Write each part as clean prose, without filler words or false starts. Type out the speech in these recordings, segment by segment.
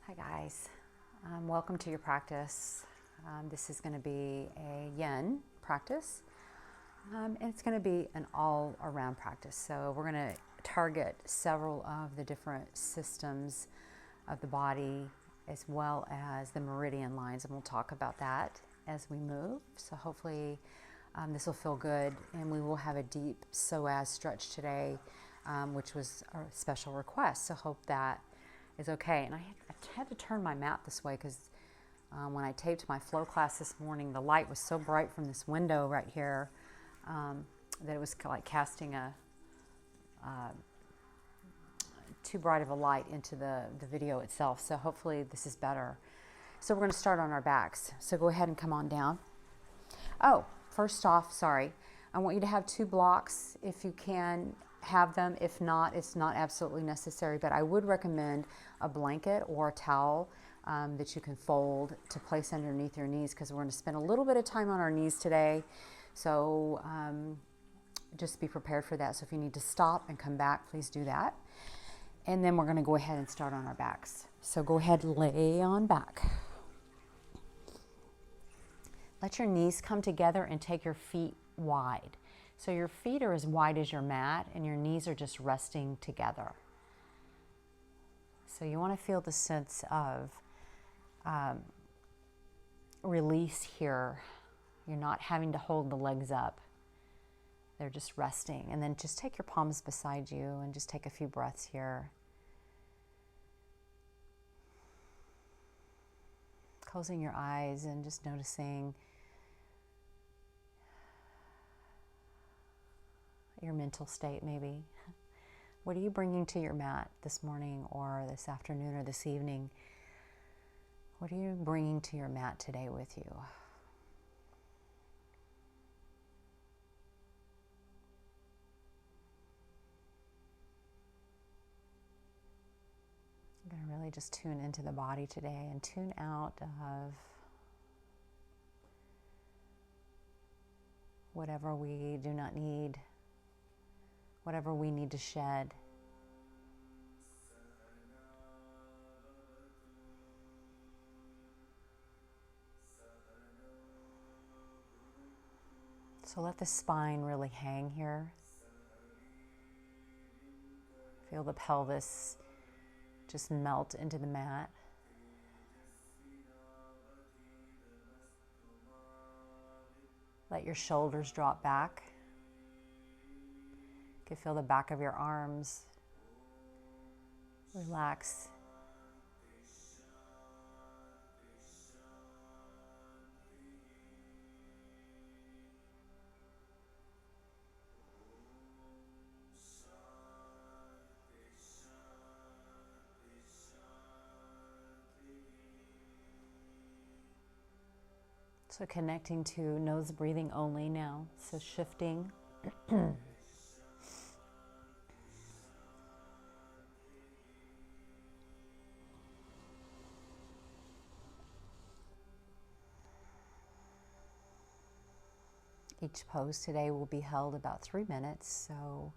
Hi guys, welcome to your practice. This is going to be a yin practice, and it's going to be an all-around practice. So we're going to target several of the different systems of the body as well as the meridian lines, and we'll talk about that as we move. So hopefully this will feel good, and we will have a deep psoas stretch today, which was a special request. So hope that is okay. And I had to turn my mat this way because when I taped my flow class this morning, the light was so bright from this window right here that it was like casting a too bright of a light into the video itself. So hopefully this is better. So we're going to start on our backs. So go ahead and come on down. Oh, first off, sorry. I want you to have 2 blocks if you can have them. If not, it's not absolutely necessary, but I would recommend a blanket or a towel that you can fold to place underneath your knees, because we're going to spend a little bit of time on our knees today. So just be prepared for that. So if you need to stop and come back, please do that. And then we're going to go ahead and start on our backs. So go ahead, lay on back. Let your knees come together and take your feet wide. So your feet are as wide as your mat and your knees are just resting together. So you want to feel the sense of release here. You're not having to hold the legs up. They're just resting. And then just take your palms beside you and just take a few breaths here. Closing your eyes and just noticing your mental state maybe. What are you bringing to your mat this morning or this afternoon or this evening? What are you bringing to your mat today with you? I'm going to really just tune into the body today and tune out of whatever we do not need, whatever we need to shed. So let the spine really hang here. Feel the pelvis just melt into the mat. Let your shoulders drop back. You can feel the back of your arms relax. So connecting to nose breathing only now. So shifting. Each pose today will be held about 3 minutes, so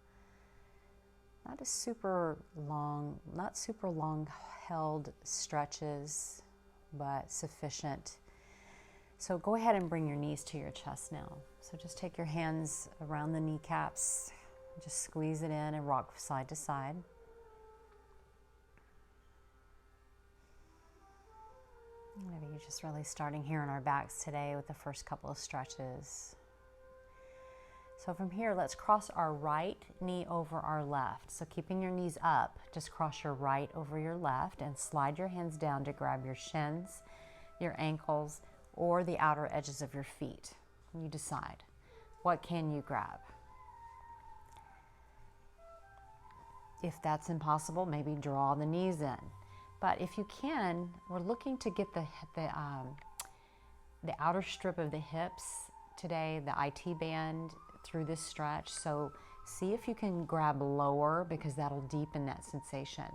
not super long held stretches, but sufficient. So go ahead and bring your knees to your chest now. So just take your hands around the kneecaps, just squeeze it in and rock side to side. Maybe you're just really starting here on our backs today with the first couple of stretches. So from here, let's cross our right knee over our left. So keeping your knees up, just cross your right over your left and slide your hands down to grab your shins, your ankles, or the outer edges of your feet. You decide. What can you grab? If that's impossible, maybe draw the knees in. But if you can, we're looking to get the outer strip of the hips today, the IT band, through this stretch. So see if you can grab lower, because that'll deepen that sensation.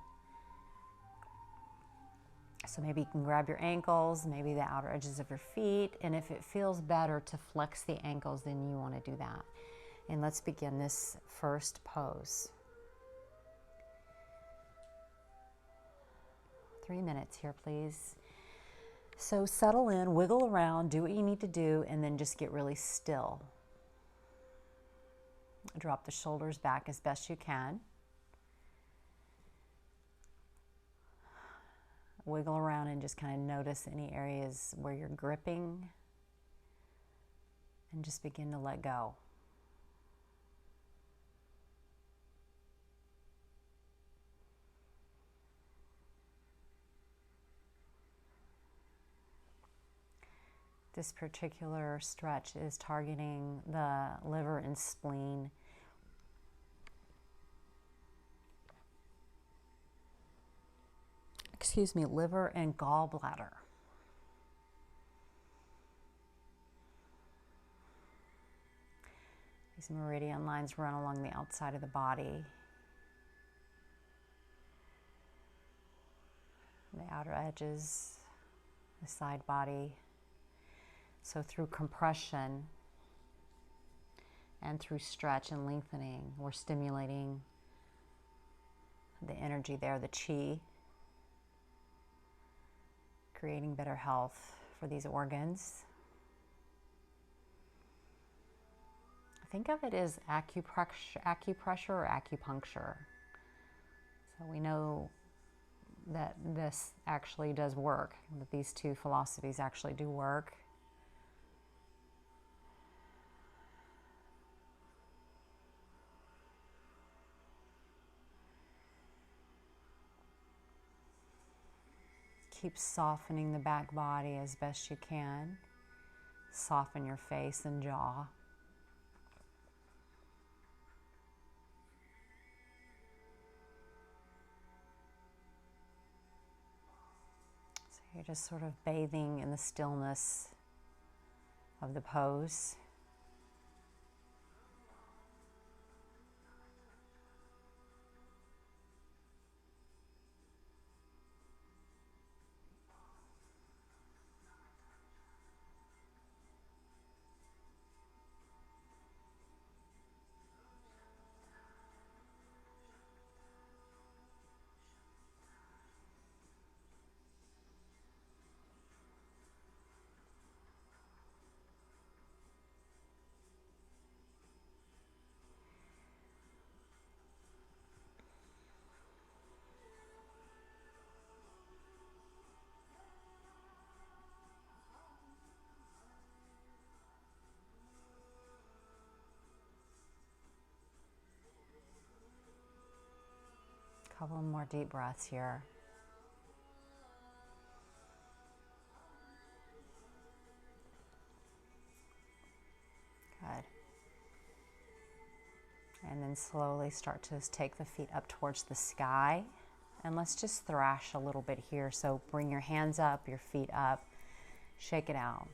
So maybe you can grab your ankles, maybe the outer edges of your feet, and if it feels better to flex the ankles, then you want to do that. And let's begin this first pose. 3 minutes here, please. So settle in, wiggle around, do what you need to do, and then just get really still. Drop the shoulders back as best you can. Wiggle around and just kind of notice any areas where you're gripping, and just begin to let go. This particular stretch is targeting the liver and spleen. Excuse me, liver and gallbladder. These meridian lines run along the outside of the body. The outer edges, the side body. So through compression and through stretch and lengthening, we're stimulating the energy there, the chi, creating better health for these organs. Think of it as acupressure or acupuncture. So we know that this actually does work, that these two philosophies actually do work. Keep softening the back body as best you can. Soften your face and jaw. So you're just sort of bathing in the stillness of the pose. Couple more deep breaths here. Good. And then slowly start to take the feet up towards the sky. And let's just thrash a little bit here. So bring your hands up, your feet up, shake it out.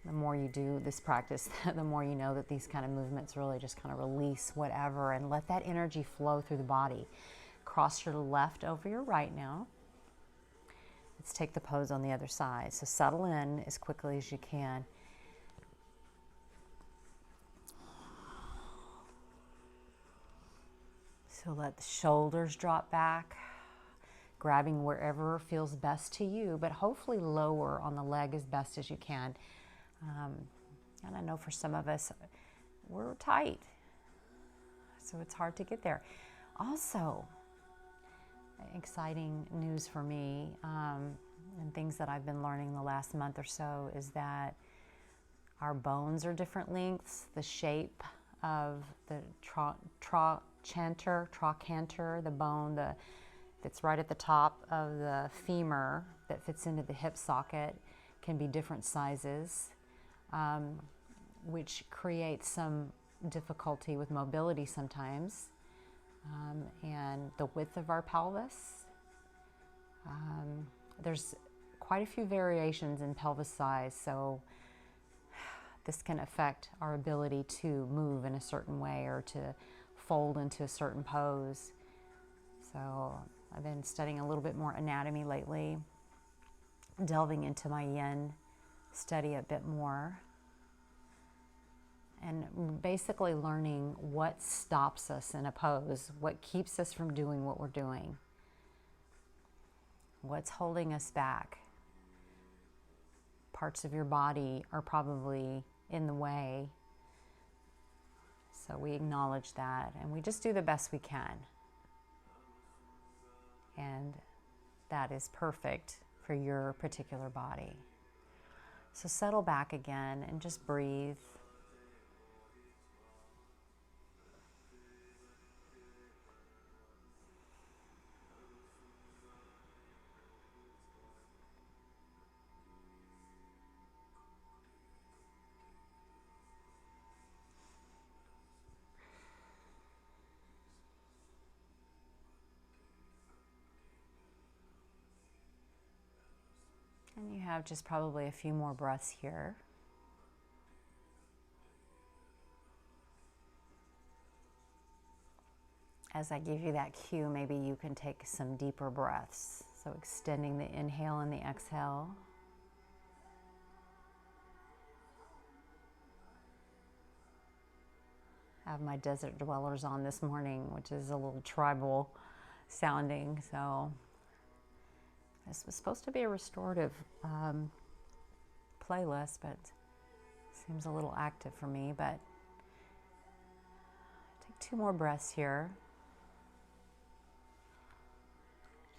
The more you do this practice, the more you know that these kind of movements really just kind of release whatever and let that energy flow through the body. Cross your left over your right now. Let's take the pose on the other side. So settle in as quickly as you can. So let the shoulders drop back, grabbing wherever feels best to you, but hopefully lower on the leg as best as you can. And I know for some of us, we're tight, so it's hard to get there. Also, exciting news for me, and things that I've been learning the last month or so, is that our bones are different lengths. The shape of the trochanter, the bone that's right at the top of the femur that fits into the hip socket, can be different sizes. Which creates some difficulty with mobility sometimes, and the width of our pelvis. There's quite a few variations in pelvis size, so this can affect our ability to move in a certain way or to fold into a certain pose. So I've been studying a little bit more anatomy lately, delving into my yin study a bit more, and basically learning what stops us in a pose, what keeps us from doing what we're doing. What's holding us back? Parts of your body are probably in the way. So we acknowledge that and we just do the best we can. And that is perfect for your particular body. So settle back again and just breathe. And you have just probably a few more breaths here. As I give you that cue, maybe you can take some deeper breaths. So extending the inhale and the exhale. I have my desert dwellers on this morning, which is a little tribal sounding. So this was supposed to be a restorative playlist, but seems a little active for me. But take 2 more breaths here.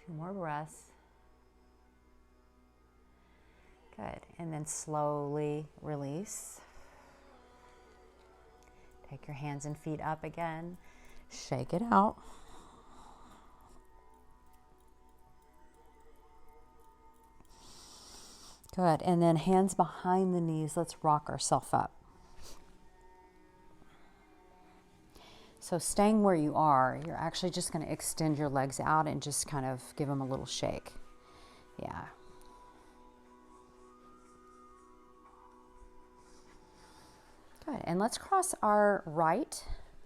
2 more breaths. Good. And then slowly release. Take your hands and feet up again. Shake it out. Good. And then hands behind the knees. Let's rock ourselves up. So staying where you are, you're actually just going to extend your legs out and just kind of give them a little shake. Yeah. Good. And let's cross our right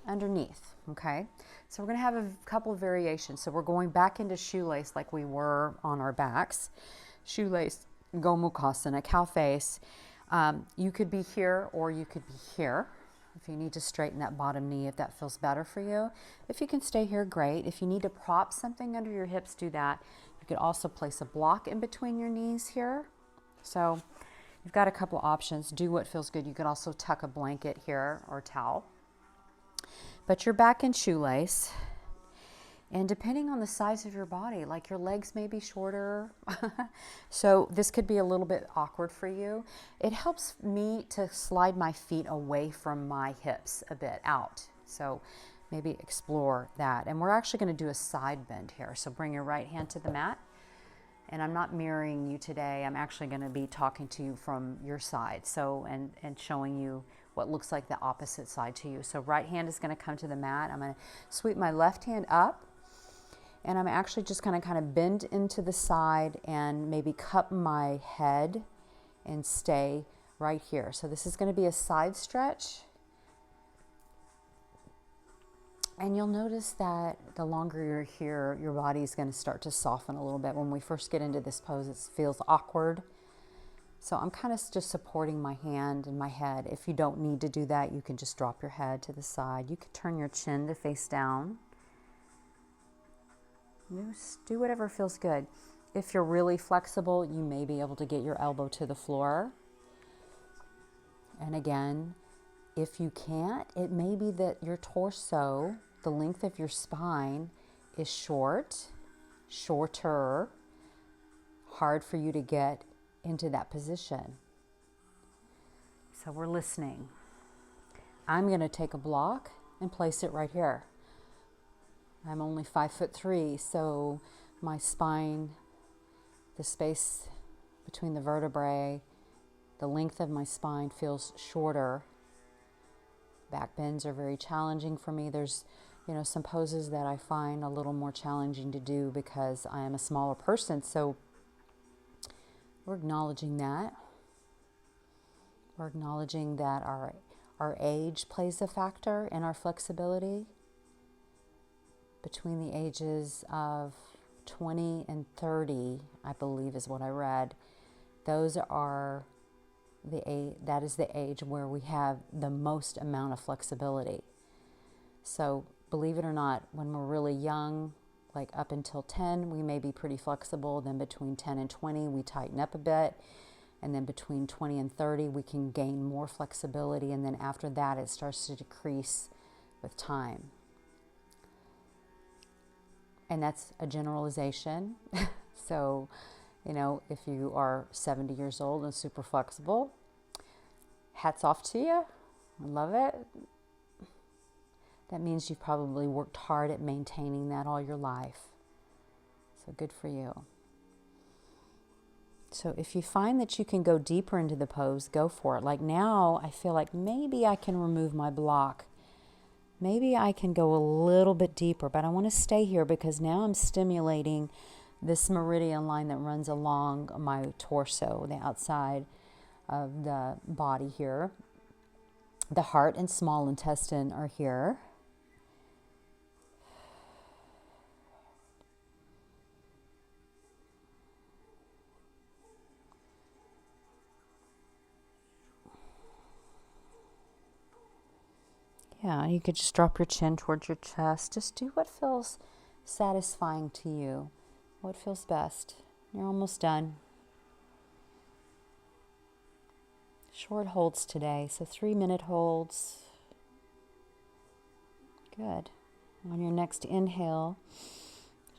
underneath. Okay. So we're going to have a couple of variations. So we're going back into shoelace like we were on our backs. Shoelace, Gomukhasana, cow face. You could be here or you could be here. If you need to straighten that bottom knee, if that feels better for you. If you can stay here, great. If you need to prop something under your hips, do that. You could also place a block in between your knees here. So you've got a couple options. Do what feels good. You could also tuck a blanket here or towel. But you're back in shoelace. And depending on the size of your body, like your legs may be shorter. So this could be a little bit awkward for you. It helps me to slide my feet away from my hips a bit out. So maybe explore that. And we're actually going to do a side bend here. So bring your right hand to the mat. And I'm not mirroring you today. I'm actually going to be talking to you from your side. So, and showing you what looks like the opposite side to you. So right hand is going to come to the mat. I'm going to sweep my left hand up. And I'm actually just going to kind of bend into the side and maybe cup my head and stay right here. So this is going to be a side stretch. And you'll notice that the longer you're here, your body is going to start to soften a little bit. When we first get into this pose, it feels awkward. So I'm kind of just supporting my hand and my head. If you don't need to do that, you can just drop your head to the side. You could turn your chin to face down. Just do whatever feels good. If you're really flexible, you may be able to get your elbow to the floor. And again, if you can't, it may be that your torso, the length of your spine is shorter, hard for you to get into that position. So we're listening. I'm going to take a block and place it right here. I'm only 5'3", so my spine, the space between the vertebrae, the length of my spine feels shorter. Back bends are very challenging for me. There's, some poses that I find a little more challenging to do because I am a smaller person. So we're acknowledging that. We're acknowledging that our age plays a factor in our flexibility. Between the ages of 20 and 30, I believe is what I read, that is the age where we have the most amount of flexibility. So believe it or not, when we're really young, like up until 10, we may be pretty flexible. Then between 10 and 20, we tighten up a bit. And then between 20 and 30, we can gain more flexibility. And then after that, it starts to decrease with time. And that's a generalization. So, you know, if you are 70 years old and super flexible, hats off to you. I love it. That means you've probably worked hard at maintaining that all your life. So good for you. So if you find that you can go deeper into the pose, go for it. Like now, I feel like maybe I can remove my block. Maybe I can go a little bit deeper, but I want to stay here because now I'm stimulating this meridian line that runs along my torso, the outside of the body here. The heart and small intestine are here. Yeah, you could just drop your chin towards your chest. Just do what feels satisfying to you, what feels best. You're almost done. Short holds today, so 3-minute holds. Good. On your next inhale,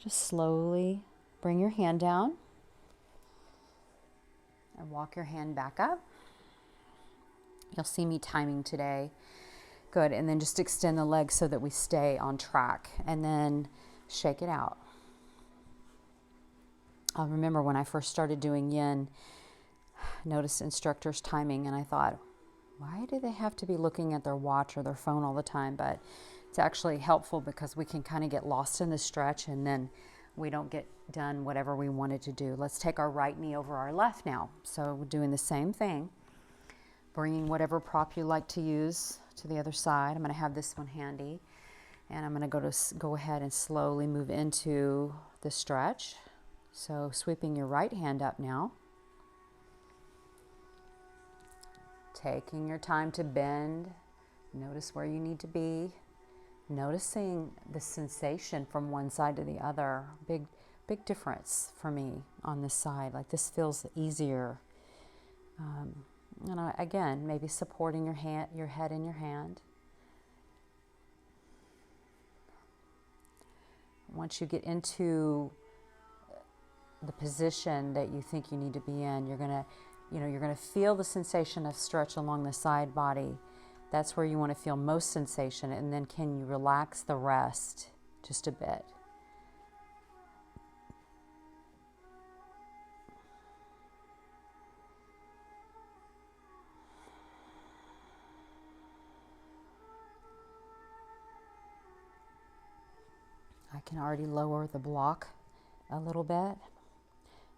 just slowly bring your hand down and walk your hand back up. You'll see me timing today. Good, and then just extend the legs so that we stay on track, and then shake it out. I remember when I first started doing yin, I noticed instructors timing, and I thought, why do they have to be looking at their watch or their phone all the time? But it's actually helpful because we can kind of get lost in the stretch, and then we don't get done whatever we wanted to do. Let's take our right knee over our left now. So we're doing the same thing, bringing whatever prop you like to use to the other side. I'm going to have this one handy, and I'm going to go ahead and slowly move into the stretch. So sweeping your right hand up now, taking your time to bend. Notice where you need to be, noticing the sensation from one side to the other. Big difference for me on this side. Like this feels easier. And again, maybe supporting your head in your hand. Once you get into the position that you think you need to be in, you're gonna feel the sensation of stretch along the side body. That's where you want to feel most sensation, and then can you relax the rest just a bit? I can already lower the block a little bit.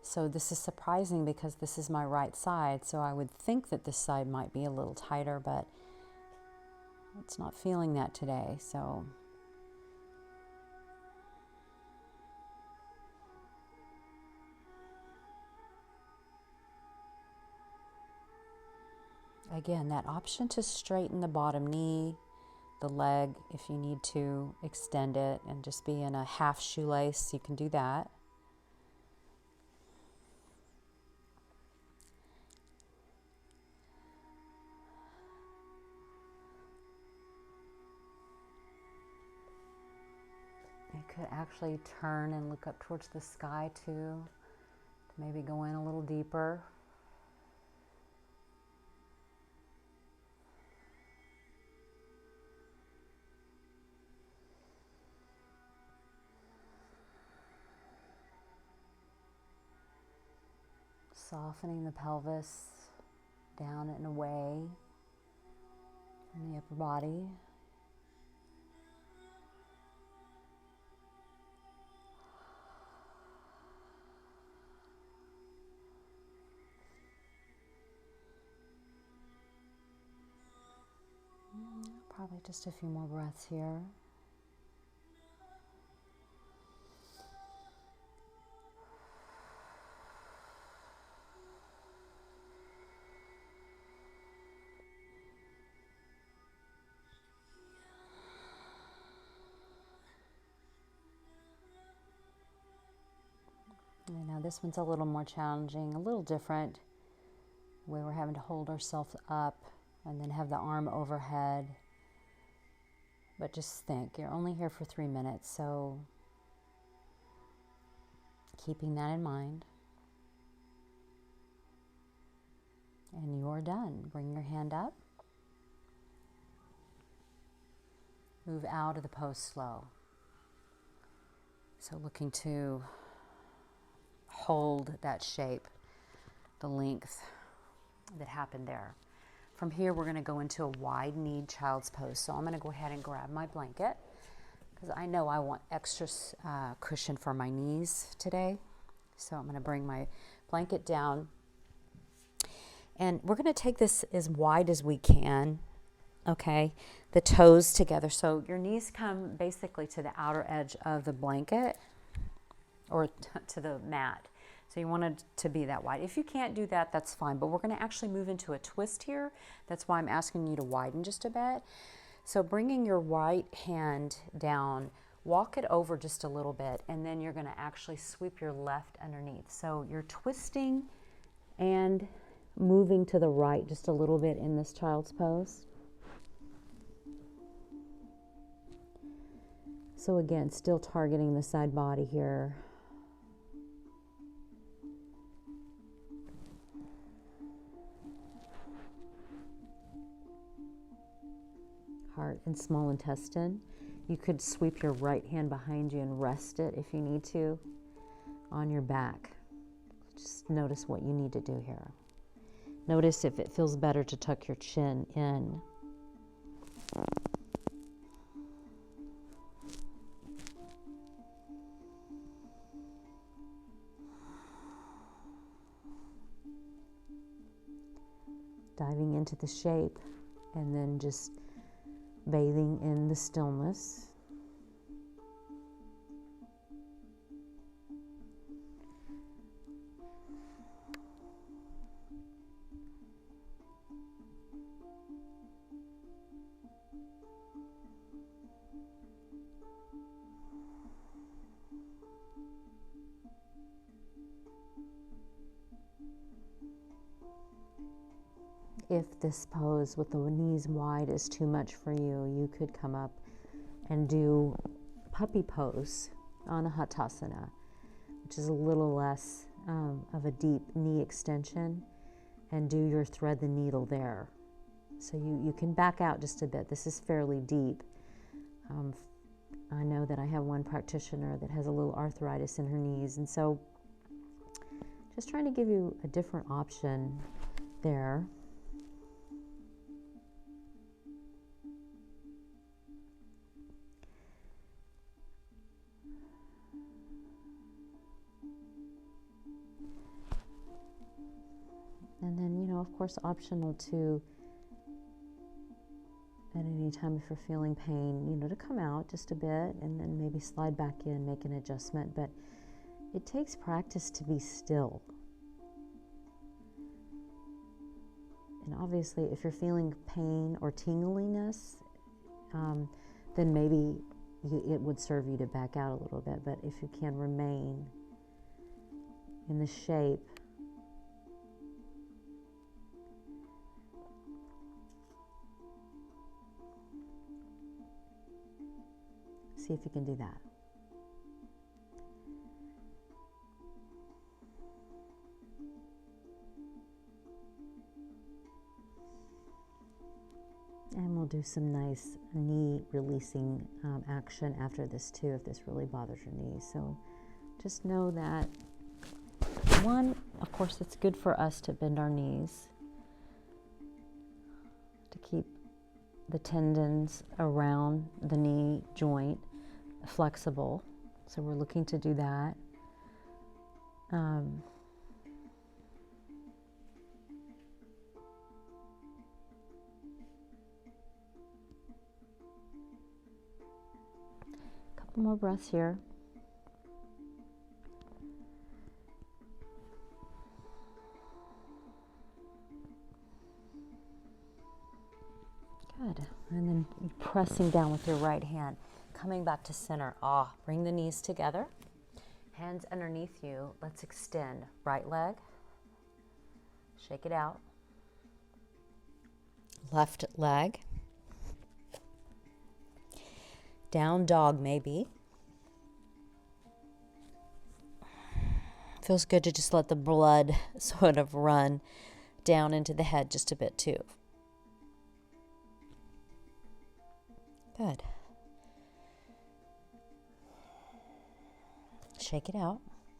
So this is surprising because this is my right side, so I would think that this side might be a little tighter, but it's not feeling that today. So again, that option to straighten the bottom knee, the leg, if you need to extend it and just be in a half shoelace, you can do that. You could actually turn and look up towards the sky too, to maybe go in a little deeper. Softening the pelvis down and away from the upper body. Probably just a few more breaths here. And now this one's a little more challenging, a little different, where we're having to hold ourselves up and then have the arm overhead. But just think, you're only here for 3 minutes, so keeping that in mind. And you're done. Bring your hand up. Move out of the pose slow. So looking to hold that shape, the length that happened there. From here, we're going to go into a wide-kneed child's pose. So I'm going to go ahead and grab my blanket because I know I want extra cushion for my knees today. So I'm going to bring my blanket down. And we're going to take this as wide as we can, okay? The toes together. So your knees come basically to the outer edge of the blanket or to the mat. So you want it to be that wide. If you can't do that, that's fine. But we're going to actually move into a twist here. That's why I'm asking you to widen just a bit. So bringing your right hand down, walk it over just a little bit, and then you're going to actually sweep your left underneath. So you're twisting and moving to the right just a little bit in this child's pose. So again, still targeting the side body here. Heart and small intestine. You could sweep your right hand behind you and rest it if you need to on your back. Just notice what you need to do here. Notice if it feels better to tuck your chin in. Diving into the shape and then just bathing in the stillness. If this pose with the knees wide is too much for you, you could come up and do puppy pose on a Hatasana, which is a little less of a deep knee extension, and do your thread the needle there. So you can back out just a bit. This is fairly deep. I know that I have one practitioner that has a little arthritis in her knees, and so just trying to give you a different option there. And then, of course, optional to, at any time if you're feeling pain, to come out just a bit and then maybe slide back in, make an adjustment. But it takes practice to be still. And obviously, if you're feeling pain or tingliness, then maybe it would serve you to back out a little bit. But if you can remain in the shape, see if you can do that. And we'll do some nice knee releasing action after this too, if this really bothers your knees. So just know that, one, of course, it's good for us to bend our knees to keep the tendons around the knee joint flexible. So we're looking to do that. Couple more breaths here. Good. And then pressing down with your right hand, coming back to center. Bring the knees together. Hands underneath you. Let's extend. Right leg. Shake it out. Left leg. Down dog maybe. Feels good to just let the blood sort of run down into the head just a bit too. Good. Shake it out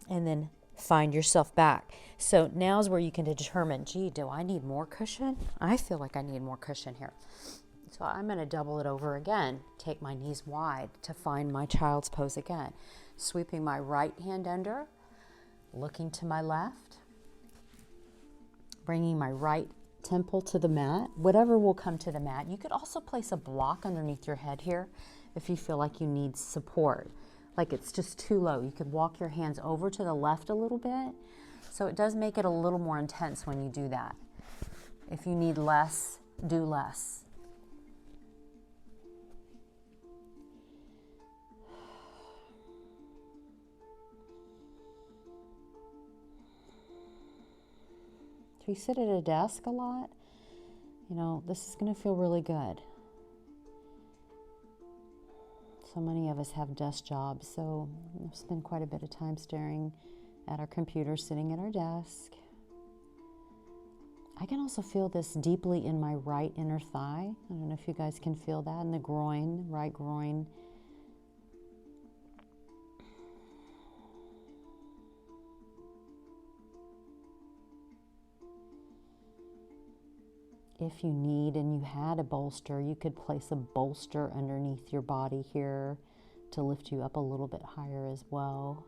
and then find yourself back. So now's where you can determine, gee, do I need more cushion? I feel like I need more cushion here. So I'm going to double it over again. Take my knees wide to find my child's pose again. Sweeping my right hand under, looking to my left, bringing my right temple to the mat, whatever will come to the mat. You could also place a block underneath your head here if you feel like you need support, like it's just too low. You could walk your hands over to the left a little bit. So it does make it a little more intense when you do that. If you need less, do less. If you sit at a desk a lot, you know, this is going to feel really good. So many of us have desk jobs, so we spend quite a bit of time staring at our computer, sitting at our desk. I can also feel this deeply in my right inner thigh. I don't know if you guys can feel that in the groin, right groin. If you need and you had a bolster, you could place a bolster underneath your body here to lift you up a little bit higher as well.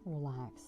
Relax.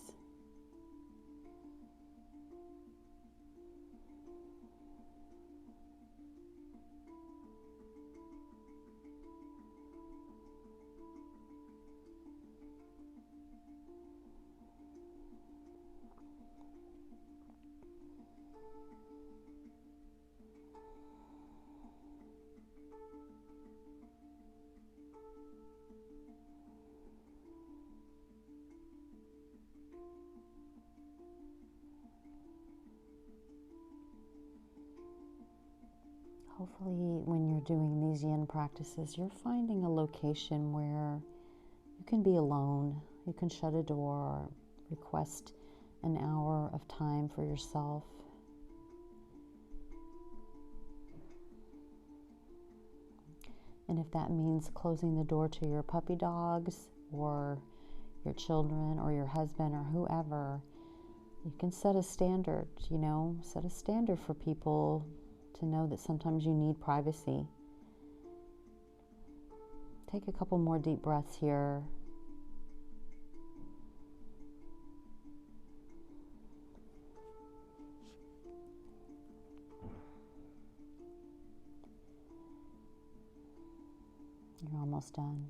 Hopefully when you're doing these yin practices, you're finding a location where you can be alone. You can shut a door, request an hour of time for yourself. And if that means closing the door to your puppy dogs or your children or your husband or whoever, you can set a standard, you know, set a standard for people to know that sometimes you need privacy. Take a couple more deep breaths here. You're almost done.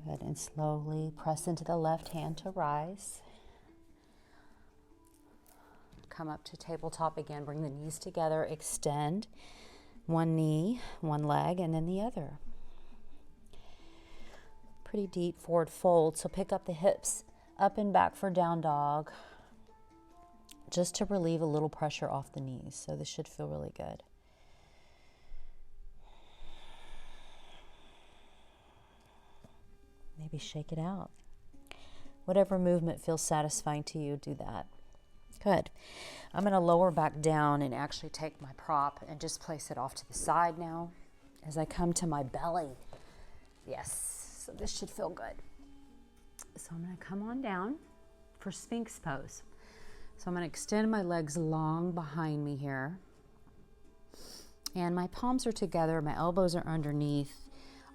Good, and slowly press into the left hand to rise. Come up to tabletop again, bring the knees together, extend one knee, one leg, and then the other. Pretty deep forward fold, so pick up the hips up and back for down dog, just to relieve a little pressure off the knees. So this should feel really good. Maybe shake it out. Whatever movement feels satisfying to you, do that. Good. I'm going to lower back down and actually take my prop and just place it off to the side now as I come to my belly. Yes, so this should feel good. So I'm going to come on down for Sphinx pose. So I'm going to extend my legs long behind me here. And my palms are together, my elbows are underneath.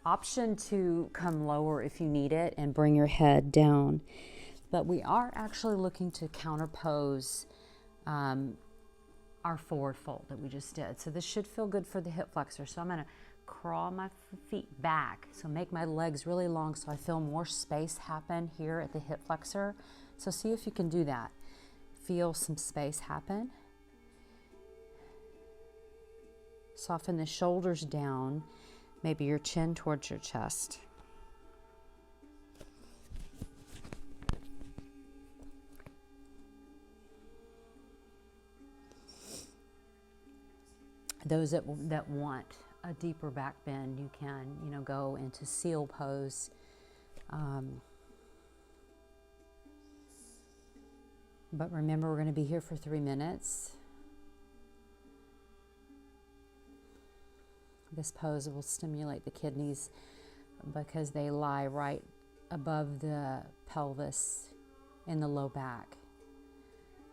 Option to come lower if you need it and bring your head down. But we are actually looking to counterpose our forward fold that we just did. So this should feel good for the hip flexor. So I'm going to crawl my feet back. So make my legs really long so I feel more space happen here at the hip flexor. So see if you can do that. Feel some space happen. Soften the shoulders down, maybe your chin towards your chest. Those that want a deeper back bend, you can, go into seal pose. But remember, we're going to be here for 3 minutes. This pose will stimulate the kidneys because they lie right above the pelvis in the low back.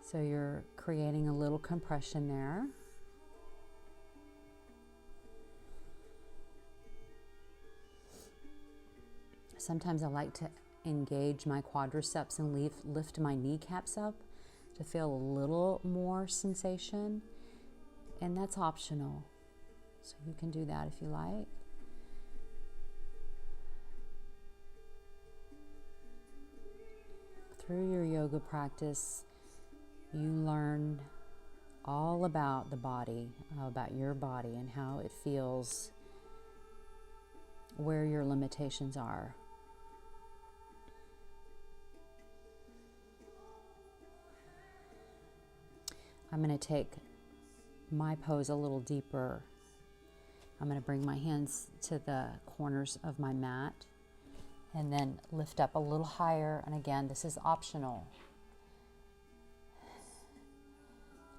So you're creating a little compression there. Sometimes I like to engage my quadriceps and lift my kneecaps up to feel a little more sensation, and that's optional. So you can do that if you like. Through your yoga practice, you learn all about the body, about your body and how it feels, where your limitations are. I'm going to take my pose a little deeper. I'm going to bring my hands to the corners of my mat and then lift up a little higher. And again, this is optional.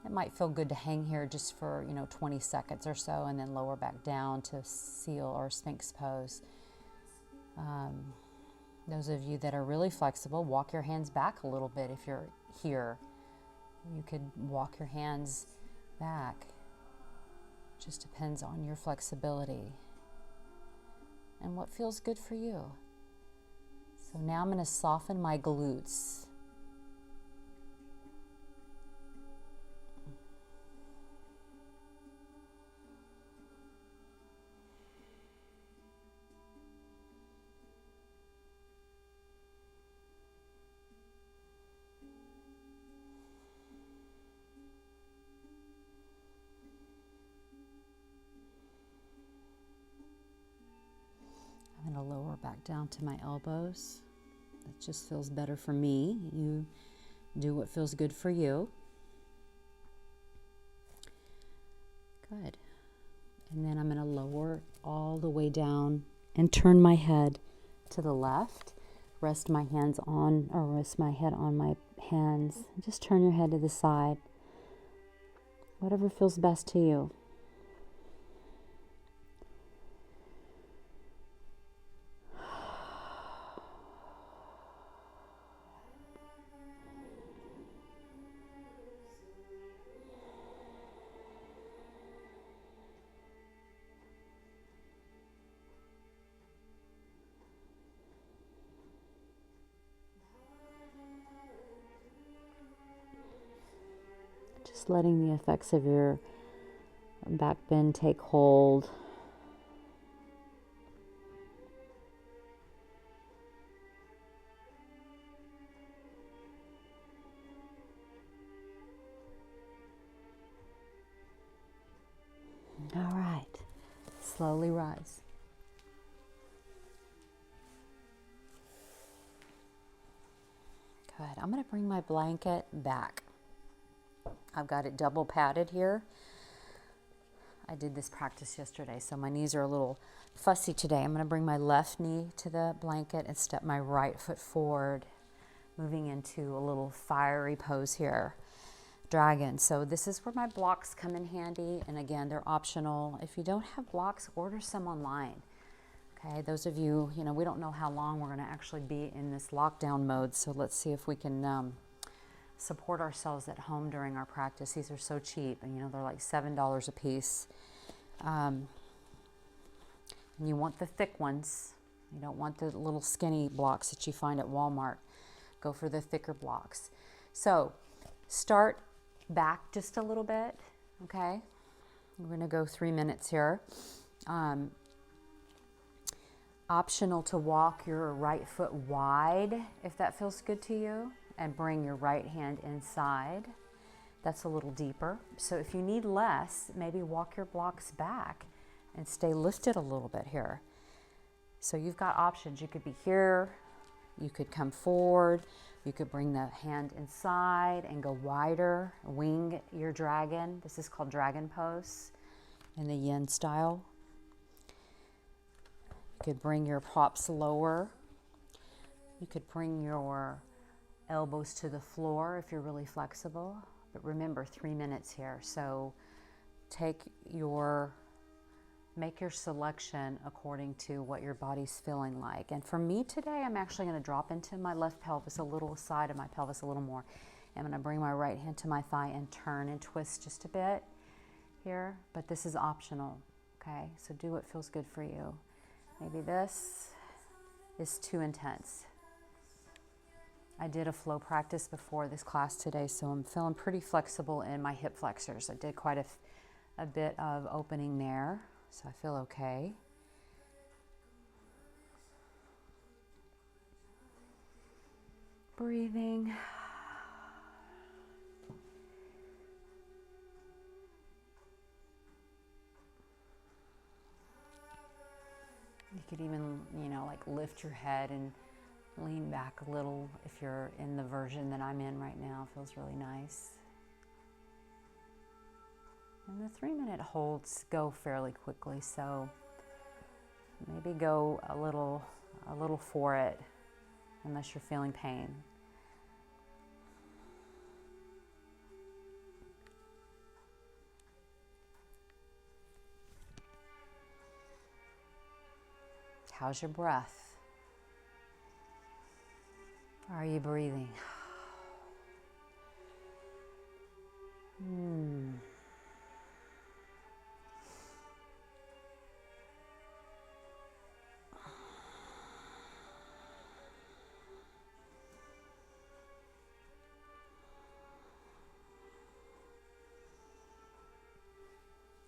It might feel good to hang here just for 20 seconds or so and then lower back down to seal or sphinx pose. Those of you that are really flexible, walk your hands back a little bit. If you're here, you could walk your hands back. Just depends on your flexibility and what feels good for you. So now I'm going to soften my glutes. I'm going to lower back down to my elbows. That just feels better for me. You do what feels good for you. Good. And then I'm going to lower all the way down and turn my head to the left. Rest my head on my hands. Just turn your head to the side. Whatever feels best to you. Just letting the effects of your back bend take hold. All right, slowly rise. Good. I'm going to bring my blanket back. I've got it double padded here. I did this practice yesterday, so my knees are a little fussy today. I'm going to bring my left knee to the blanket and step my right foot forward, moving into a little fiery pose here. Dragon. So this is where my blocks come in handy, and again, they're optional. If you don't have blocks, order some online. Okay, those of you, we don't know how long we're going to actually be in this lockdown mode, so let's see if we can support ourselves at home during our practice. These are so cheap, and they're like $7 a piece. And you want the thick ones. You don't want the little skinny blocks that you find at Walmart. Go for the thicker blocks. So start back just a little bit, okay? We're going to go 3 minutes here. Optional to walk your right foot wide if that feels good to you, and bring your right hand inside. That's a little deeper. So if you need less, maybe walk your blocks back and stay lifted a little bit here. So you've got options. You could be here, you could come forward, you could bring the hand inside and go wider, wing your dragon. This is called dragon pose in the yin style. You could bring your props lower. You could bring your elbows to the floor if you're really flexible. But remember, 3 minutes here. So make your selection according to what your body's feeling like. And for me today, I'm actually going to drop into my left pelvis, a little side of my pelvis a little more. I'm going to bring my right hand to my thigh and turn and twist just a bit here. But this is optional, okay? So do what feels good for you. Maybe this is too intense. I did a flow practice before this class today, so I'm feeling pretty flexible in my hip flexors. I did quite a bit of opening there, so I feel okay. Breathing. You could even, like lift your head and lean back a little if you're in the version that I'm in right now. It feels really nice. And the 3-minute holds go fairly quickly, so maybe go a little for it, unless you're feeling pain. How's your breath? Are you breathing?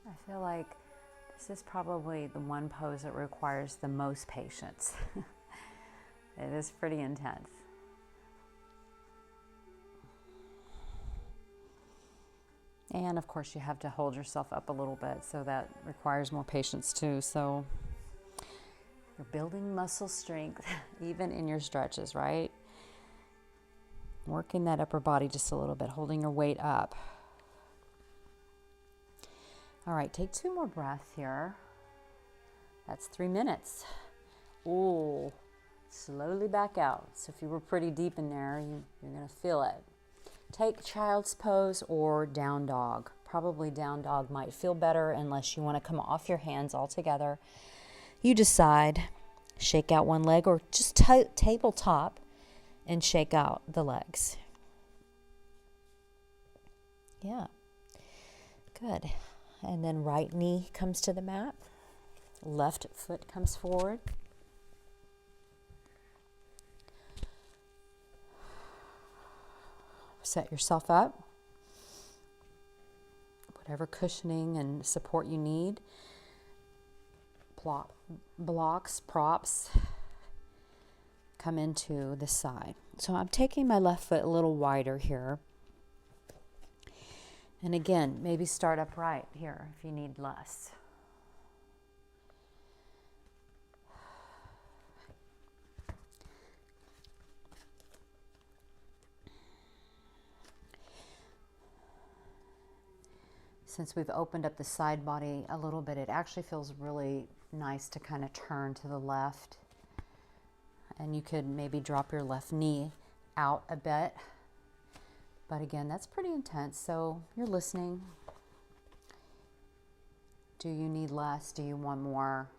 I feel like this is probably the one pose that requires the most patience. It is pretty intense. And of course you have to hold yourself up a little bit, so that requires more patience too. So you're building muscle strength even in your stretches, right? Working that upper body just a little bit, holding your weight up. All right, take 2 more breaths here. That's 3 minutes. Ooh, slowly back out. So if you were pretty deep in there, you're gonna feel it. Take child's pose or down dog. Probably down dog might feel better unless you want to come off your hands altogether. You decide, shake out one leg or just tabletop and shake out the legs. Yeah, good. And then right knee comes to the mat. Left foot comes forward. Set yourself up. Whatever cushioning and support you need. Blocks, props come into the side. So I'm taking my left foot a little wider here. And again, maybe start upright here if you need less. Since we've opened up the side body a little bit, it actually feels really nice to kind of turn to the left. And you could maybe drop your left knee out a bit. But again, that's pretty intense, so you're listening. Do you need less? Do you want more?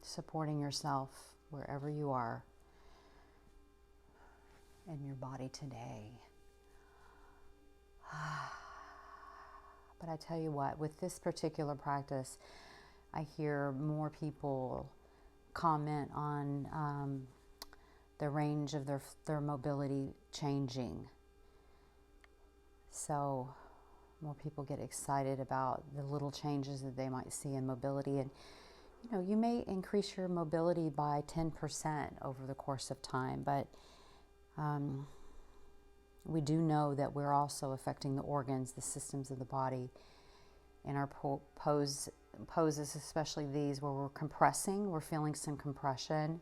Supporting yourself wherever you are in your body today. But I tell you what, with this particular practice, I hear more people comment on the range of their mobility changing. So more people get excited about the little changes that they might see in mobility. And you may increase your mobility by 10% over the course of time, but we do know that we're also affecting the organs, the systems of the body in our poses, especially these where we're compressing, we're feeling some compression.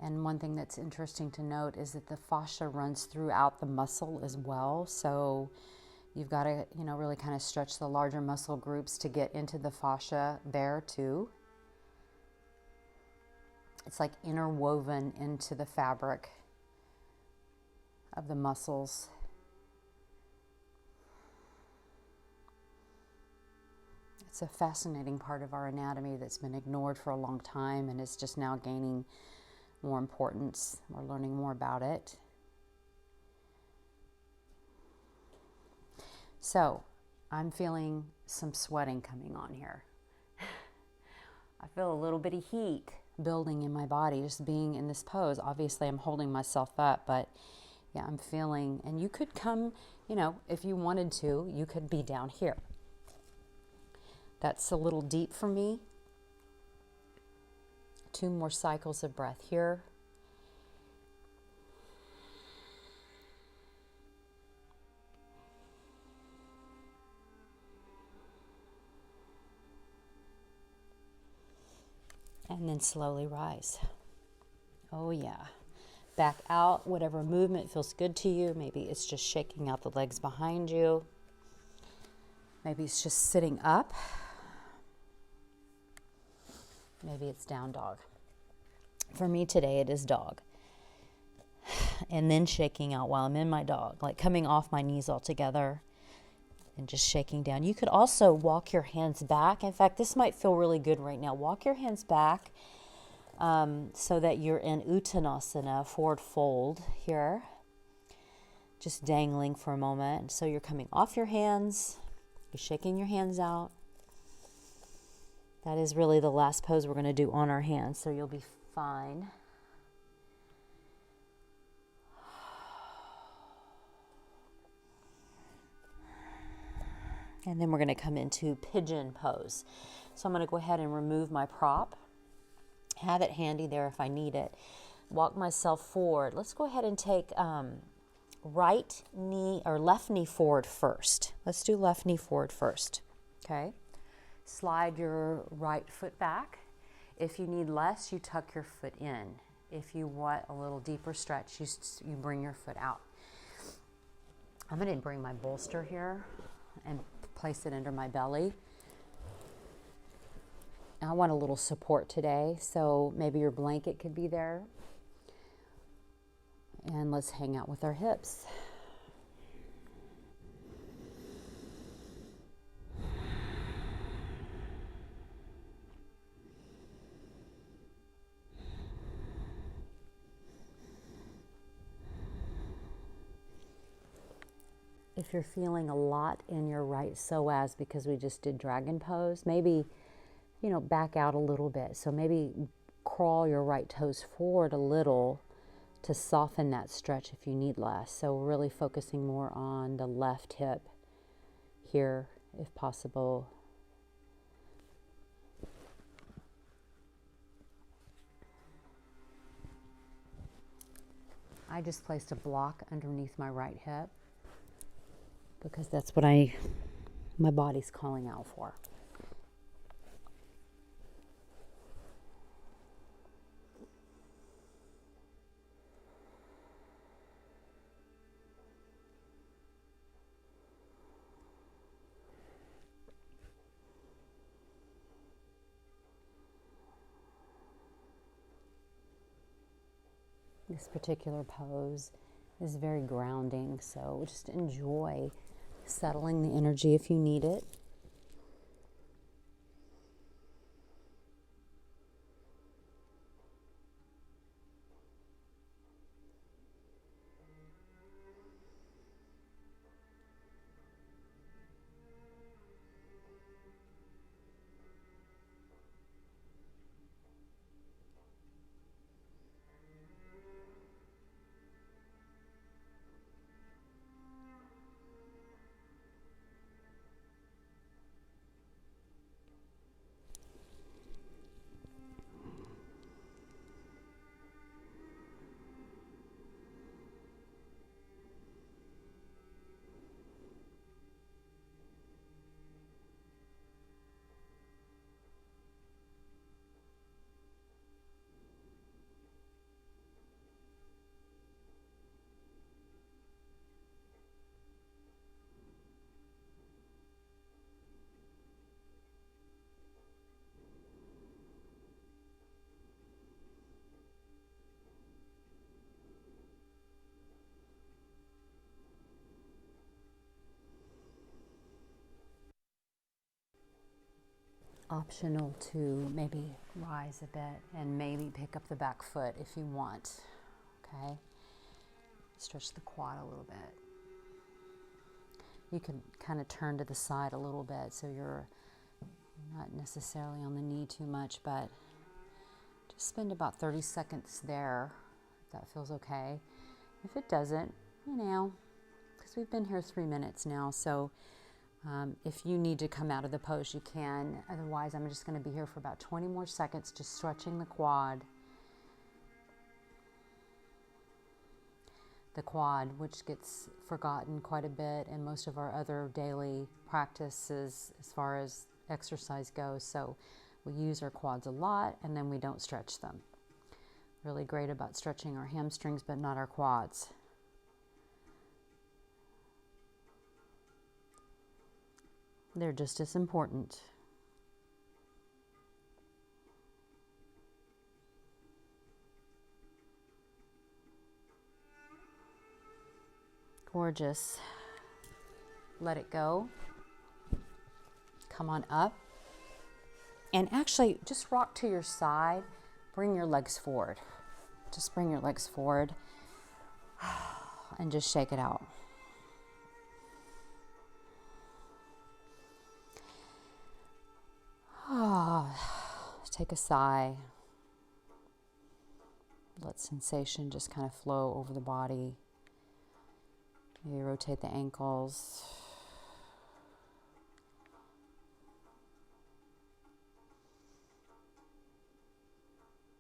And one thing that's interesting to note is that the fascia runs throughout the muscle as well. So you've got to, really kind of stretch the larger muscle groups to get into the fascia there too. It's like interwoven into the fabric of the muscles. It's a fascinating part of our anatomy that's been ignored for a long time, and it's just now gaining more importance. We're learning more about it. So I'm feeling some sweating coming on here. I feel a little bit of heat building in my body just being in this pose. Obviously I'm holding myself up, but yeah, I'm feeling, and you could come, if you wanted to, you could be down here. That's a little deep for me. 2 more cycles of breath here. And then slowly rise. Oh yeah. Back out, whatever movement feels good to you. Maybe it's just shaking out the legs behind you. Maybe it's just sitting up. Maybe it's down dog. For me today, it is dog. And then shaking out while I'm in my dog, like coming off my knees altogether and just shaking down. You could also walk your hands back. In fact, this might feel really good right now. Walk your hands back so that you're in Uttanasana, forward fold here. Just dangling for a moment. So you're coming off your hands. You're shaking your hands out. That is really the last pose we're going to do on our hands, so you'll be fine. And then we're going to come into pigeon pose. So I'm going to go ahead and remove my prop. Have it handy there if I need it. Walk myself forward. Let's go ahead and take right knee or left knee forward first. Let's do left knee forward first. Okay. Slide your right foot back. If you need less, you tuck your foot in. If you want a little deeper stretch, you bring your foot out. I'm going to bring my bolster here and place it under my belly. I want a little support today, so maybe your blanket could be there. And let's hang out with our hips. If you're feeling a lot in your right psoas because we just did dragon pose, maybe, back out a little bit. So maybe crawl your right toes forward a little to soften that stretch if you need less. So we're really focusing more on the left hip here, if possible. I just placed a block underneath my right hip because that's what my body's calling out for. This particular pose is very grounding, so just enjoy settling the energy if you need it. optional to maybe rise a bit and maybe pick up the back foot if you want. Okay, stretch the quad a little bit. You can kind of turn to the side a little bit so you're not necessarily on the knee too much, but just spend about 30 seconds there if that feels okay. If it doesn't, because we've been here 3 minutes now, so if you need to come out of the pose, you can. Otherwise, I'm just going to be here for about 20 more seconds, just stretching the quad. The quad, which gets forgotten quite a bit in most of our other daily practices as far as exercise goes. So we use our quads a lot and then we don't stretch them. Really great about stretching our hamstrings, but not our quads. They're just as important. Gorgeous. Let it go. Come on up. And actually, just rock to your side. Bring your legs forward. Just bring your legs forward. And just shake it out. Take a sigh. Let sensation just kind of flow over the body. Maybe rotate the ankles.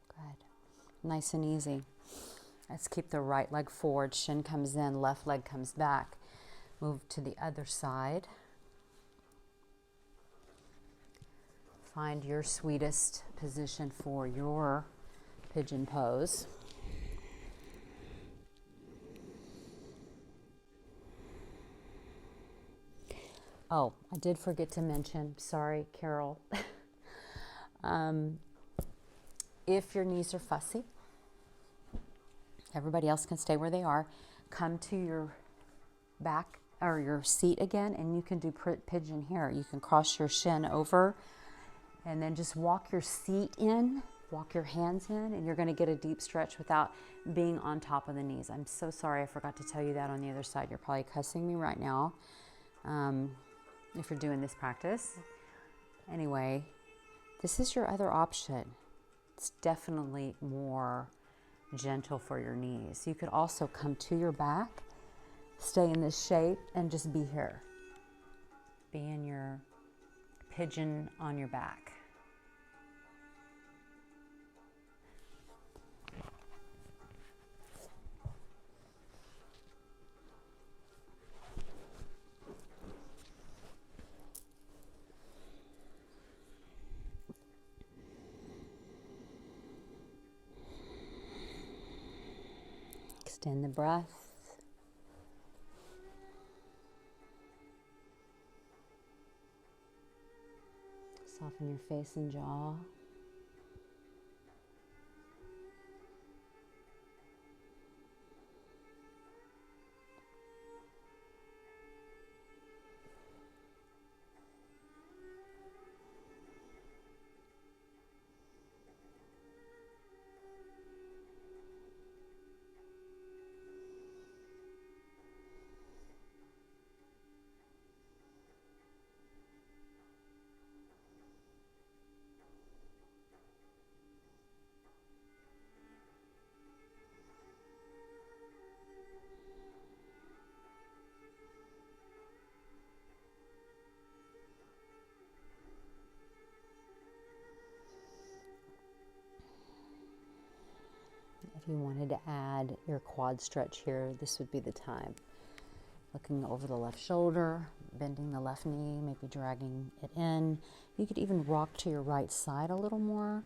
Good. Nice and easy. Let's keep the right leg forward. Shin comes in, left leg comes back. Move to the other side. Find your sweetest position for your pigeon pose. Oh, I did forget to mention, sorry, Carol. If your knees are fussy, everybody else can stay where they are. Come to your back or your seat again, and you can do pigeon here. You can cross your shin over and then just walk your seat in, walk your hands in, and you're going to get a deep stretch without being on top of the knees. I'm so sorry I forgot to tell you that on the other side. You're probably cussing me right now if you're doing this practice. Anyway, this is your other option. It's definitely more gentle for your knees. You could also come to your back, stay in this shape, and just be here. Be in your pigeon on your back. Extend the breath. Soften your face and jaw. If you wanted to add your quad stretch here, this would be the time. Looking over the left shoulder, bending the left knee, maybe dragging it in. You could even rock to your right side a little more,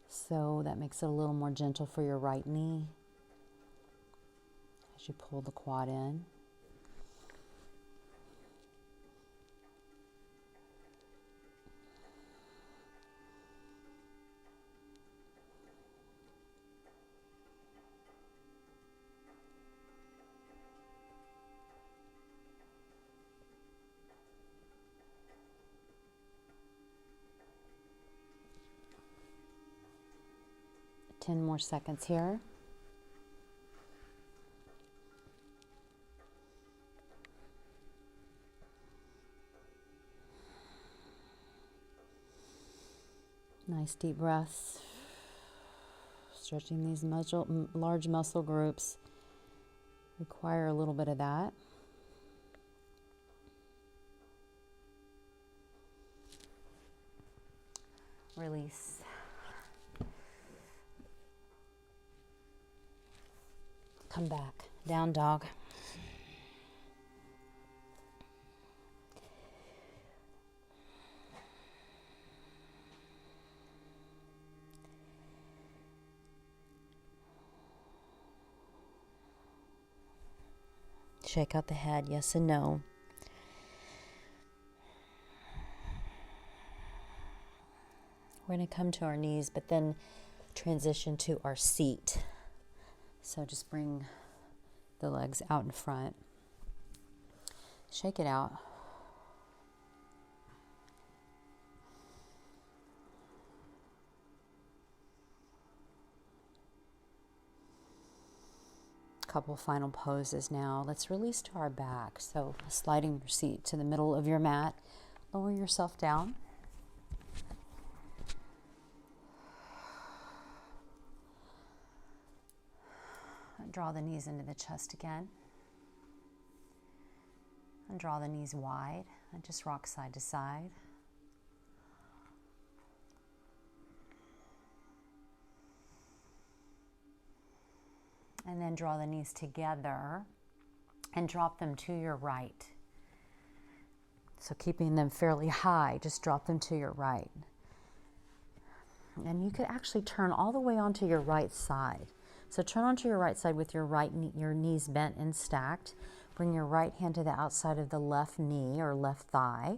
so that makes it a little more gentle for your right knee as you pull the quad in. 10 more seconds here. Nice deep breaths. Stretching these large muscle groups require a little bit of that. Release. Come back. Down dog. Shake out the head, yes and no. We're going to come to our knees, but then transition to our seat. So just bring the legs out in front. Shake it out. Couple final poses now. Let's release to our back. So sliding your seat to the middle of your mat. Lower yourself down. Draw the knees into the chest again. And draw the knees wide and just rock side to side. And then draw the knees together and drop them to your right. So keeping them fairly high, just drop them to your right. And you could actually turn all the way onto your right side. So turn onto your right side with your your knees bent and stacked. Bring your right hand to the outside of the left knee or left thigh.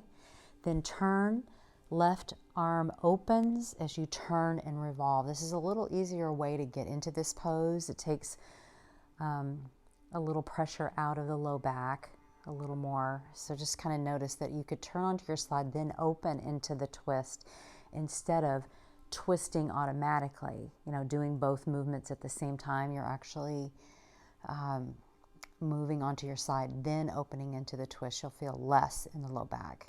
Then turn, left arm opens as you turn and revolve. This is a little easier way to get into this pose. It takes a little pressure out of the low back, a little more. So just kind of notice that you could turn onto your side, then open into the twist instead of twisting automatically, doing both movements at the same time. You're actually moving onto your side, then opening into the twist. You'll feel less in the low back.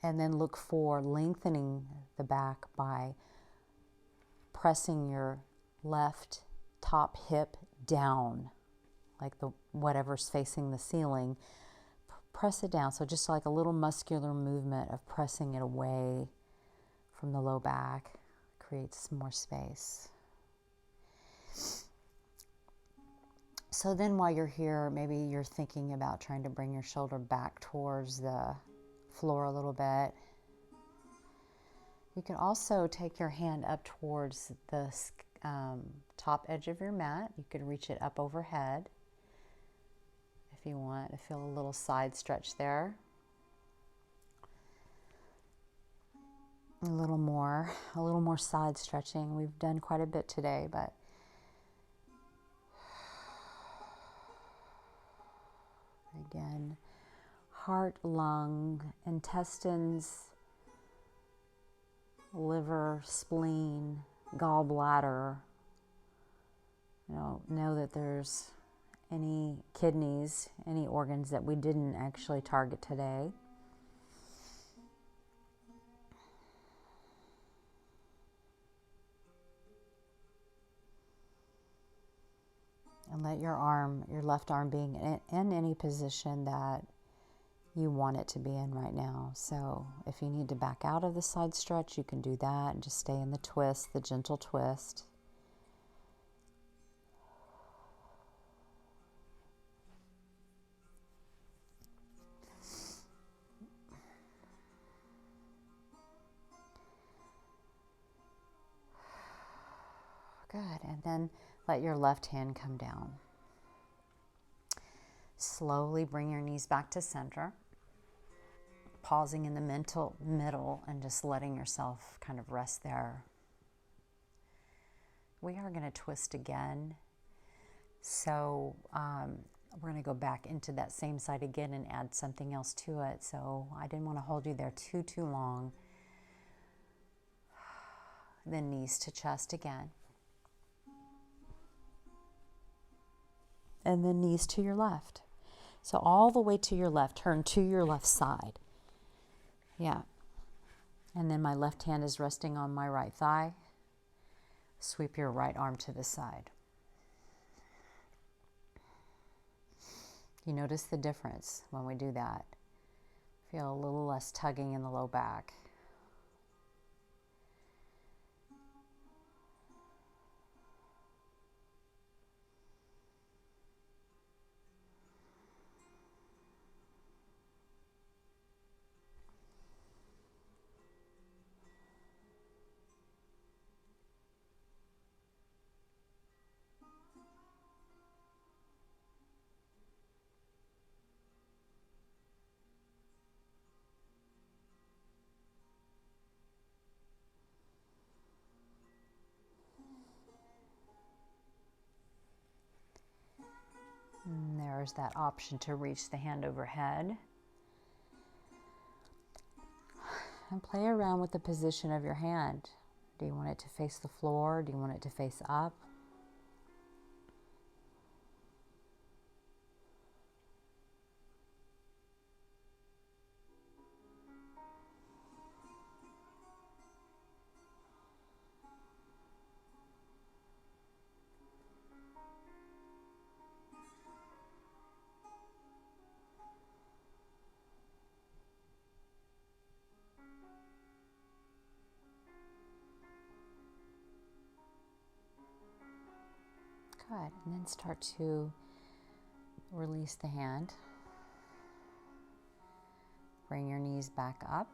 And then look for lengthening the back by pressing your left top hip down, like whatever's facing the ceiling. Press it down. So just like a little muscular movement of pressing it away from the low back creates more space. So then while you're here, maybe you're thinking about trying to bring your shoulder back towards the floor a little bit. You can also take your hand up towards the top edge of your mat. You could reach it up overhead if you want to feel a little side stretch there. A little more side stretching. We've done quite a bit today, but again, heart, lung, intestines, liver, spleen, gallbladder. Know that there's any kidneys, any organs that we didn't actually target today. And let your left arm being in any position that you want it to be in right now. So if you need to back out of the side stretch, you can do that and just stay in the twist, the gentle twist. Good. And then let your left hand come down. Slowly bring your knees back to center, pausing in the middle and just letting yourself kind of rest there. We are going to twist again. So we're going to go back into that same side again and add something else to it. So I didn't want to hold you there too long. Then knees to chest again. and then knees to your left. So all the way to your left, turn to your left side. Yeah. And then my left hand is resting on my right thigh. Sweep your right arm to the side. You notice the difference when we do that. Feel a little less tugging in the low back. And there's that option to reach the hand overhead. And play around with the position of your hand. Do you want it to face the floor? Do you want it to face up? Good. And then start to release the hand. Bring your knees back up.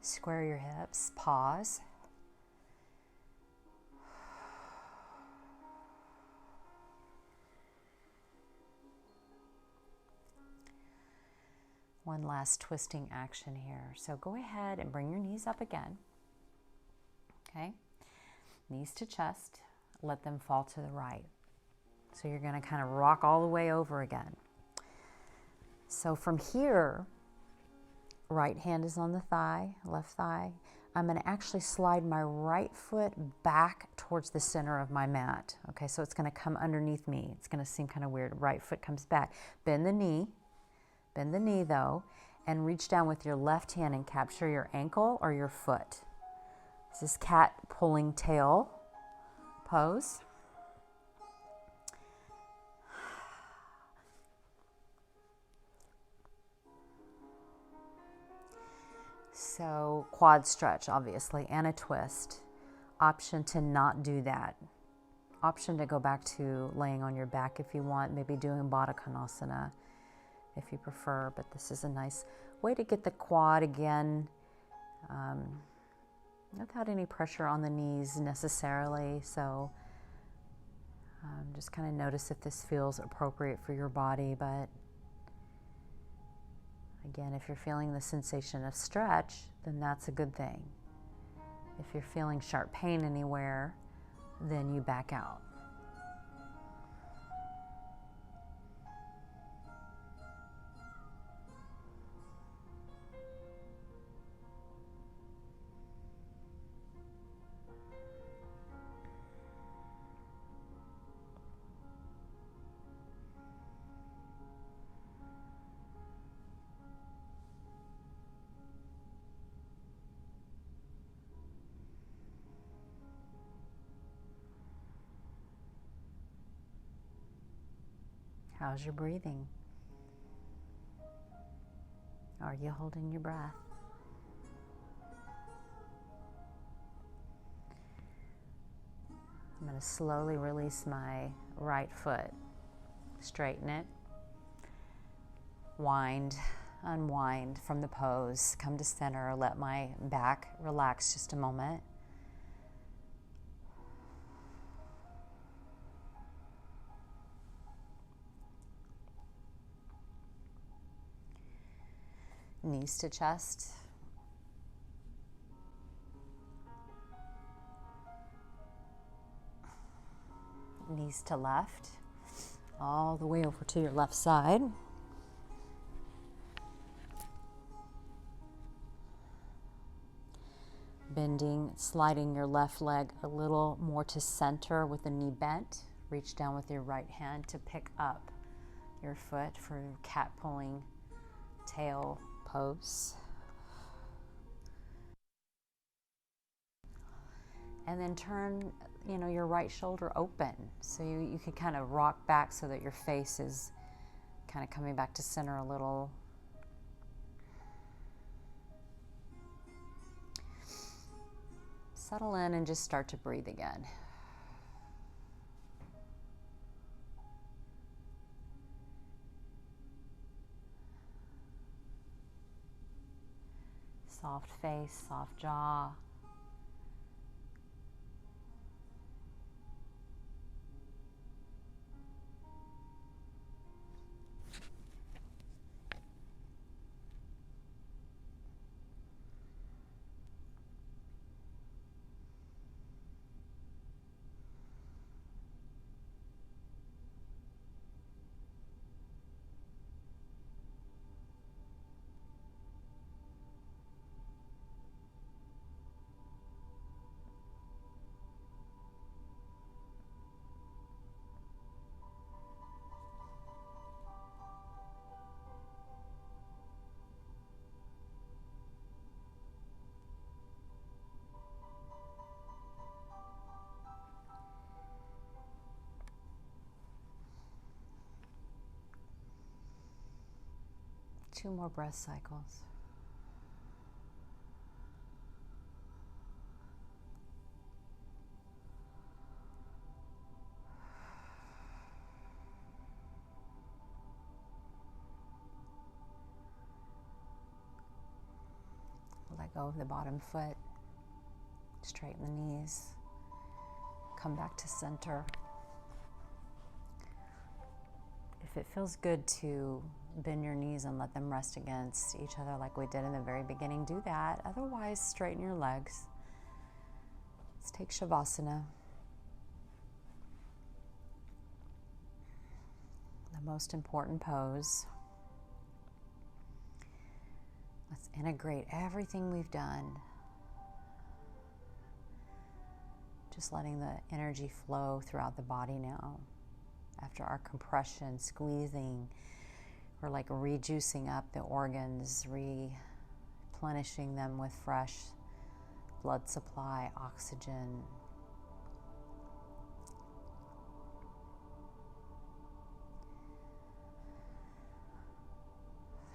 Square your hips. Pause. One last twisting action here. So go ahead and bring your knees up again. Okay? Knees to chest. Let them fall to the right. So you're going to kind of rock all the way over again. So from here, right hand is on the thigh, left thigh. I'm going to actually slide my right foot back towards the center of my mat. Okay, so it's going to come underneath me. It's going to seem kind of weird. Right foot comes back. Bend the knee though, and reach down with your left hand and capture your ankle or your foot. This is cat pulling tail pose. So quad stretch, obviously, and a twist. Option to not do that. Option to go back to laying on your back if you want, maybe doing Baddha Konasana if you prefer, but this is a nice way to get the quad again without any pressure on the knees necessarily. So just kind of notice if this feels appropriate for your body. But again, if you're feeling the sensation of stretch, then that's a good thing. If you're feeling sharp pain anywhere, then you back out. How's your breathing? Are you holding your breath? I'm going to slowly release my right foot. Straighten it. Wind, unwind from the pose. Come to center. Let my back relax just a moment. Knees to chest. Knees to left. All the way over to your left side. Bending, sliding your left leg a little more to center with the knee bent. Reach down with your right hand to pick up your foot for cat pulling tail pose. And then turn, your right shoulder open. So you can kind of rock back so that your face is kind of coming back to center a little. Settle in and just start to breathe again. Soft face, soft jaw. Two more breath cycles. Let go of the bottom foot. Straighten the knees. Come back to center. If it feels good to bend your knees and let them rest against each other like we did in the very beginning, do that. Otherwise, straighten your legs. Let's take Shavasana. The most important pose. Let's integrate everything we've done. Just letting the energy flow throughout the body now. After our compression, squeezing, we're like rejuicing up the organs, replenishing them with fresh blood supply, oxygen.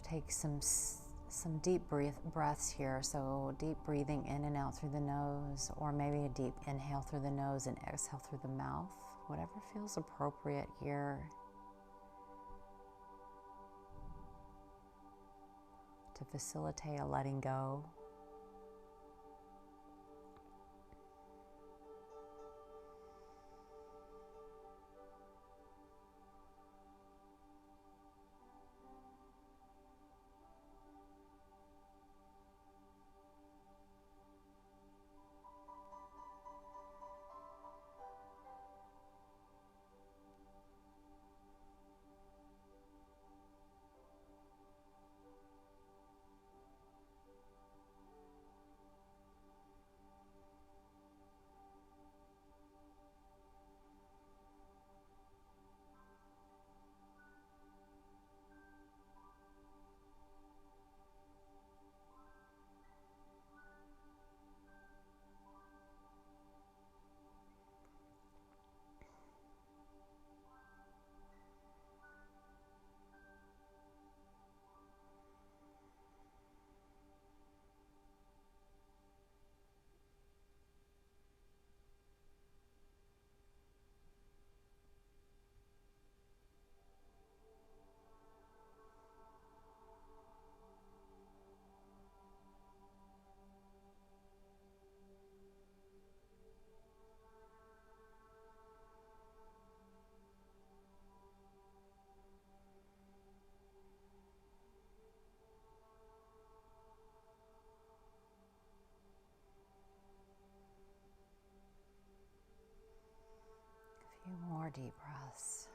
Take some deep breaths here. So deep breathing in and out through the nose, or maybe a deep inhale through the nose and exhale through the mouth. Whatever feels appropriate here. To facilitate a letting go. A few more deep breaths.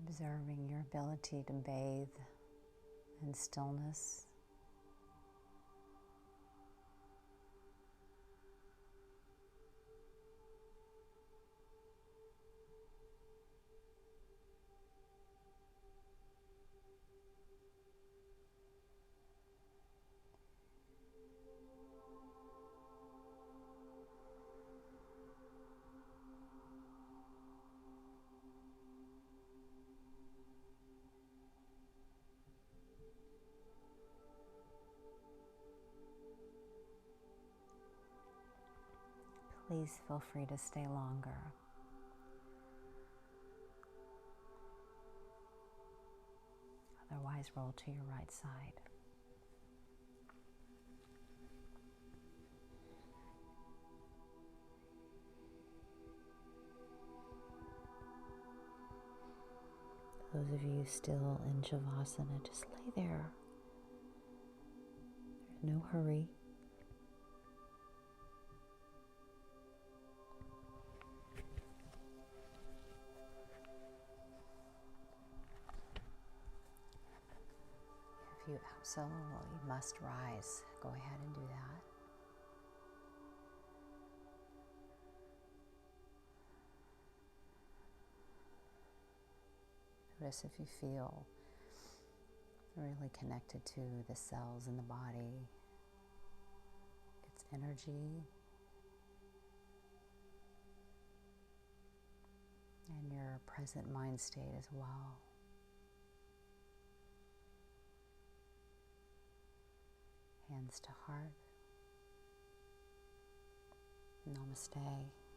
Observing your ability to bathe in stillness. Please feel free to stay longer. Otherwise, roll to your right side. Those of you still in Shavasana, just lay there. There's no hurry. If you absolutely must rise, go ahead and do that. Notice if you feel really connected to the cells in the body, its energy, and your present mind state as well. Hands to heart. Namaste.